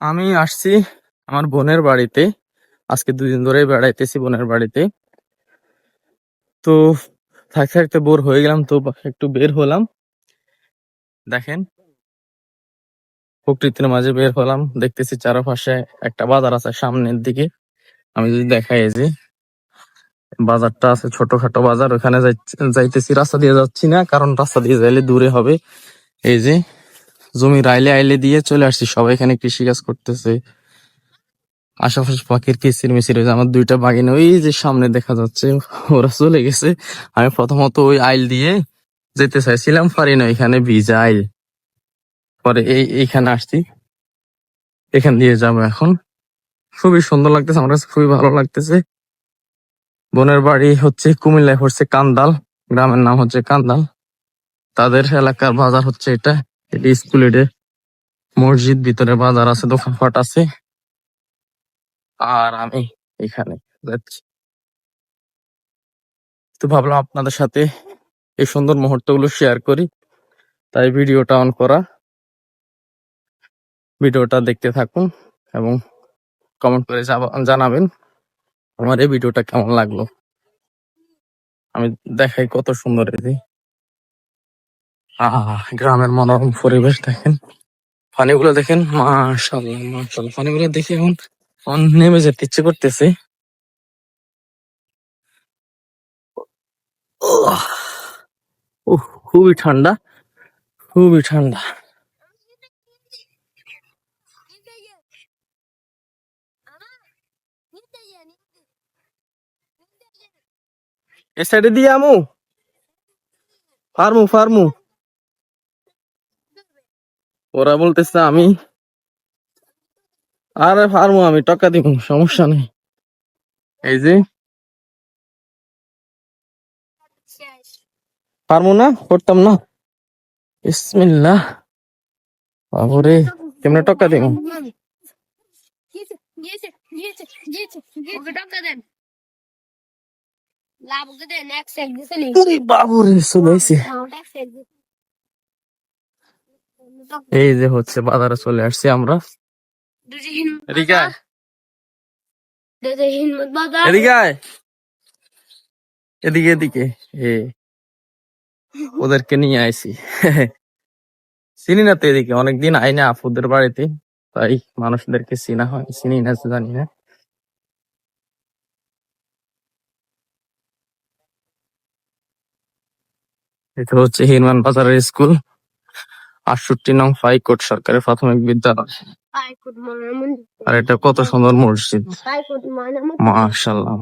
আমি আসছি আমার বোনের বাড়িতে। আজকে 2 দিন ধরে বেড়াইতেছি বোনের বাড়িতে। তো থাকতে থাকতে বোর হয়ে গেলাম, তো একটু বের হলাম। দেখেন, প্রকৃতির মাঝে বের হলাম, দেখতেছি চারপাশে একটা বাজার আছে সামনের দিকে। আমি যদি দেখাই, এই যে বাজারটা আছে, ছোটখাটো বাজার। ওখানে যাইতেছি, রাস্তা দিয়ে যাচ্ছি না, কারণ রাস্তা দিয়ে যাইলে দূরে হবে। এই যে জমির আইলে আইলে দিয়ে চলে আসছি, সবাই এখানে কৃষিকাজ করতেছে। আশেপাশে পাখির কিচির মিচির হয়েছে। আমার 2টা বাঘিনী ওই যে সামনে দেখা যাচ্ছে, ওরা চলে গেছে। আমি প্রথমত ওই আইল দিয়ে যেতে চাইছিলাম, পারি না, এখানে ভিজা আইল। পরে এইখানে আসছি, এখান দিয়ে যাবো এখন। খুবই সুন্দর লাগতেছে, আমার কাছে খুবই ভালো লাগতেছে। বোনের বাড়ি হচ্ছে কুমিল্লায়, পড়ছে কান্দাল, গ্রামের নাম হচ্ছে কান্দাল। তাদের এলাকার বাজার হচ্ছে এটা। এটি স্কুল, এটে মসজিদ, ভিতরে বাজার আছে, দোকানপাট আছে। আর আমি এখানে যাচ্ছি। তো ভাবলাম আপনাদের সাথে এই সুন্দর মুহূর্তগুলো শেয়ার করি, তাই ভিডিওটা অন করা। ভিডিওটা দেখতে থাকুন এবং কমেন্ট করে জানাবেন আমার এই ভিডিওটা কেমন লাগলো। আমি দেখাই কত সুন্দর এই যে গ্রামের মনোরম পরিবেশ। দেখেন পানিগুলো, দেখেন, মাশাআল্লাহ মাশাআল্লাহ। পানিগুলো দেখে এখন নেমে যেতে ইচ্ছে করতেছে। খুবই ঠান্ডা, খুবই ঠান্ডা। এ সাইডে দিয়ে আমু, ফার্মু ফার্মু। ওরা বলতেছে আমি, আরে ফার্মু, আমি টাকা দিব, সমস্যা নেই। এই যে ফার্মু না, করতাম না। বিসমিল্লাহ। বাবুরে, কেমনে টাকা দিব? বাবুরে চলে আইছে। এই যে হচ্ছে বাজারে চলে আসছি আমরা। এদিকে আয়, এদিকে আয়, এদিকে এদিকে। এ ওদেরকে নিয়ে আইছি। চিনি না তো, এদিকে অনেকদিন আই না আপুদের বাড়িতে, তাই মানুষদেরকে চিনা হয়, চিনি না জানি না। এটা হচ্ছে হিরমান বাজারের স্কুল, 68 নং ফাইকোট সরকারি প্রাথমিক বিদ্যালয়। আর এটা কত সুন্দর মসজিদ, মাশাআল্লাহ।